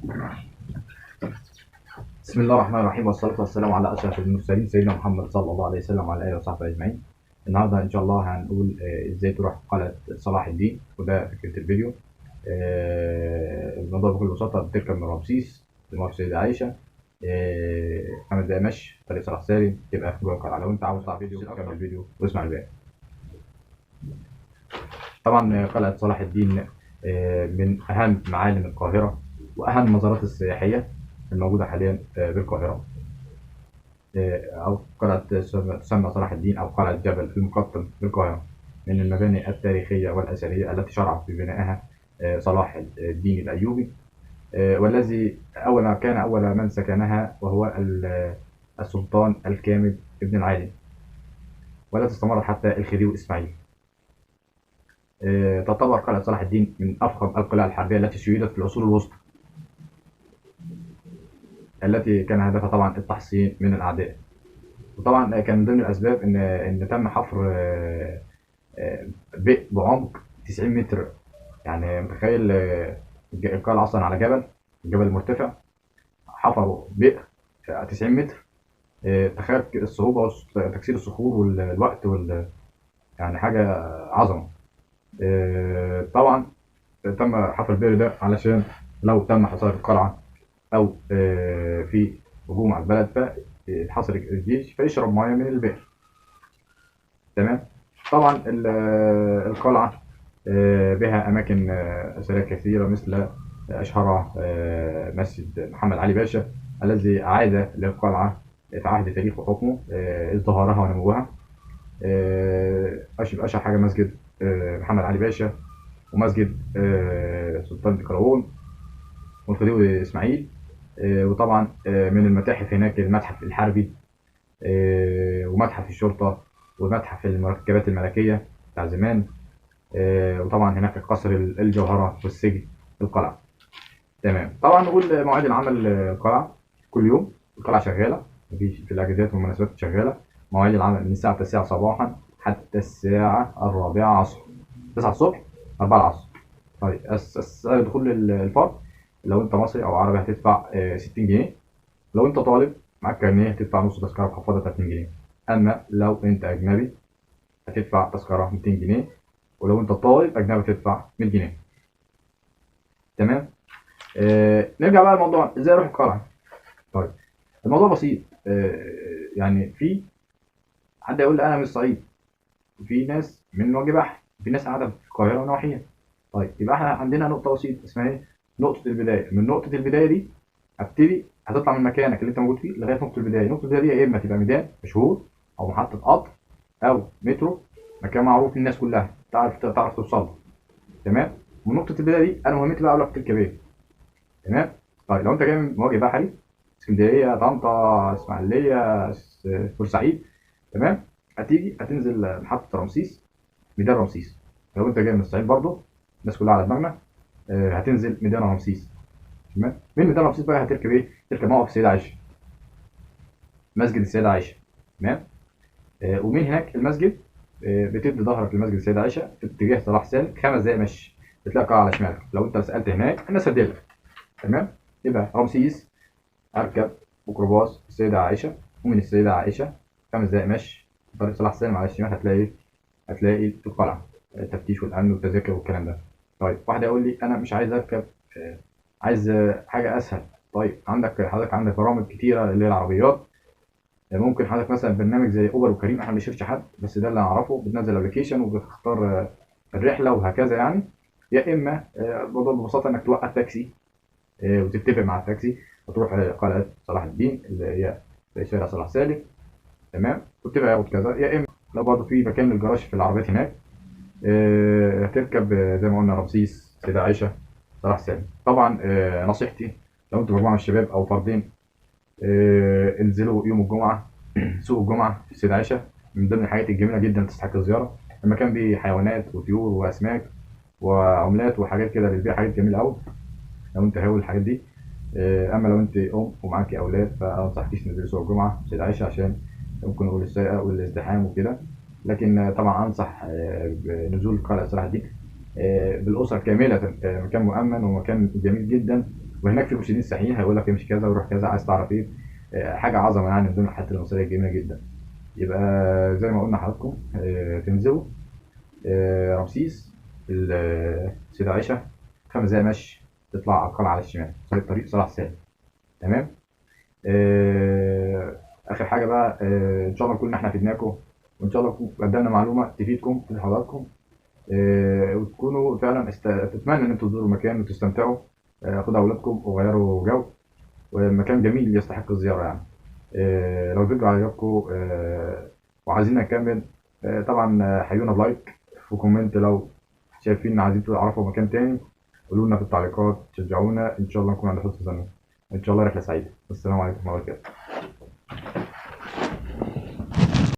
بسم الله الرحمن الرحيم، والصلاة والسلام على أشرف المرسلين سيدنا محمد صلى الله عليه وسلم وعلى آله وصحبه أجمعين. النهارده إن شاء الله هنقول إزاي تروح قلعة صلاح الدين، وده فكرة الفيديو. الموضوع بكل بساطة بتركب من رمسيس لموقف السيدة عائشة، 5 دقايق مشي طريق صلاح سالم تبقى جوه القلعة. لو أنت عاوز تطلع فيديو كمل الفيديو واسمع الباقي. طبعا قلعة صلاح الدين من أهم معالم القاهرة وأهم المزارات السياحية الموجودة حاليا بالقاهرة، أو قلعة تسمى صلاح الدين أو قلعة جبل المقطم بالقاهرة، من المباني التاريخية والأثرية التي شرع في بنائها صلاح الدين الأيوبي، والذي كان أول من سكنها وهو السلطان الكامل ابن العالي، والتي استمرت حتى الخديوي إسماعيل. تعتبر قلعة صلاح الدين من أفخم القلاع الحربية التي شيدت في العصور الوسطى، التي كان هدفها طبعا التحصين من الأعداء. وطبعا كان من ضمن الأسباب إن تم حفر بئر بعمق 90 متر. يعني متخيل القلعة أصلا على جبل مرتفع، حفروا بئر 90 متر. تخيل الصعوبة وتكسير الصخور والوقت يعني حاجة عظمة. طبعا تم حفر البئر ده علشان لو تم حصار القلعة أو في هجوم على البلد فحصر الجيش فيشرب مياه من البئر. تمام. طبعا القلعة بها أماكن أثرية كثيرة، مثل أشهرها مسجد محمد علي باشا، الذي أعاد للقلعة في عهد تاريخ وحكمه ازدهارها ونموها. أشهر حاجة مسجد محمد علي باشا، ومسجد سلطان القلاوون والخديوي إسماعيل. وطبعا من المتاحف هناك المتحف الحربي، ومتحف الشرطة، ومتحف المركبات الملكية بتاع زمان. وطبعا هناك قصر الجوهرة والسجن في القلعة. تمام. طبعا نقول مواعيد العمل القلعة كل يوم القلعة شغالة، مفيش في الأجازات والمناسبات شغالة. مواعيد العمل من الساعة 9 صباحا حتى الساعة 4 عصرا، 9 الصبح 4 العصر. طيب سعر دخول الفرد لو أنت مصري أو عربي هتدفع 60 جنيه. لو أنت طالب معاك كارنيه هتدفع نص تذكرة بخفاضة 30 جنيه. أما لو أنت أجنبي هتدفع تذكرة 200 جنيه، ولو أنت طالب أجنبي هتدفع 100 جنيه. تمام. نرجع بقى للموضوع ازاي اروح القلعه. طيب الموضوع بسيط. يعني في حد يقول لي انا من الصعيد، وفي ناس من وجه بحر، وفي ناس قاعده في القاهره ونواحيها. طيب يبقى احنا عندنا نقطه بسيطه اسمها ايه؟ نقطه البدايه. من نقطه البدايه دي هتطلع من مكانك اللي انت موجود فيه لغايه نقطه البدايه. نقطه البدايه دي يا اما تبقى ميدان مشهور، او محطه قطر، او مترو، مكان معروف الناس كلها تعرف توصل له. تمام. ومن نقطه البدايه دي انا مهمتي بقى اقول لك تركب ايه. تمام. طيب لو انت جاي من وجه بحري، اسكندريه، طنطا، اسماعيليه، بورسعيد، تمام، هتنزل محطه رمسيس، ميدان رمسيس. لو انت جاي من الصعيد برضو، الناس كلها على دماغنا، هتنزل ميدان رمسيس. تمام. من ميدان رمسيس بقى هتركب ايه؟ تركب موقف السيده عائشه، مسجد السيده عائشه. تمام. ومن هناك المسجد بتدي ظهرك لمسجد السيده عائشه في اتجاه صلاح سالم 5 دقايق مشي، بتلاقي قاعه على شمالك. لو انت سالت هناك الناس هتدلك. تمام. يبقى رمسيس اركب ميكروباص السيده عائشه، ومن السيده عائشه 5 دقايق مشي طريق صلاح سالم على الشمال هتلاقي القلعه، التفتيش والامن والتذاكر والكلام ده. طيب واحد يقول لي انا مش عايز اركب، عايز حاجه اسهل. طيب حضرتك عندك برامج كتيره اللي هي العربيات. ممكن حضرتك مثلا برنامج زي اوبر وكريم، احنا ما بنشيرش حد، بس ده اللي اعرفه. بتنزل ابلكيشن وبتختار الرحله وهكذا يعني. يا اما الموضوع ببساطه انك توقف تاكسي، وتتفق مع التاكسي وتروح قلعه صلاح الدين اللي هي في شارع صلاح سالم. تمام. وتتفق ياخد كذا. يا اما لو برضه في مكان للجراج في العربيات هناك، هتركب زي ما قلنا رمسيس، سيدة عائشة، صلاح سالم. طبعا نصيحتي لو انتوا مجموعة من الشباب او فردين، انزلوا يوم الجمعة سوق الجمعة في سيدة عائشة. من ضمن الحاجات الجميلة جدا تستحق الزيارة. المكان بيه حيوانات وطيور واسماك وعملات وحاجات كده، بتبيع حاجات جميلة قوي لو انت هاوي الحاجات دي. اما لو انت ام ومعاكي اولاد فانا ما انصحكيش تنزلي سوق الجمعه في سيد عائشه، عشان ممكن نقول السرقه والازدحام وكده. لكن طبعا انصح بنزول قلعه صلاح الدين بالاسره كامله. مكان مؤمن ومكان جميل جدا، وهناك في مرشدين سياحيين هيقول لك امشي كذا وروح كذا، عايز تعرف ايه. حاجه عظمه يعني من ضمن الحاجات المصريه الجميله جدا. يبقى زي ما قلنا لحضراتكم تنزلوا رمسيس، سيدة عائشة، 5 دقايق مشي تطلع على القلعة على الشمال طريق صلاح سالم. تمام. آخر حاجة بقى، إن شاء الله نكون إحنا فدناكم، وإن شاء الله نكون قدمنا معلومة تفيدكم في حضراتكم، وتكونوا فعلا تتمنى إن أنتوا تزوروا المكان وتستمتعوا. خدوا أولادكم وغيروا جو، ومكان جميل يستحق الزيارة يعني. لو الفيديو عجبكم وعايزين نكمل، طبعا حيونا بلايك وكومنت. لو شايفين عايزين تعرفوا مكان تاني قولوا لنا في التعليقات، شجعونا ان شاء الله نكون عند حسن ظن. ان شاء الله رحله سعيده. السلام عليكم ورحمه الله وبركاته.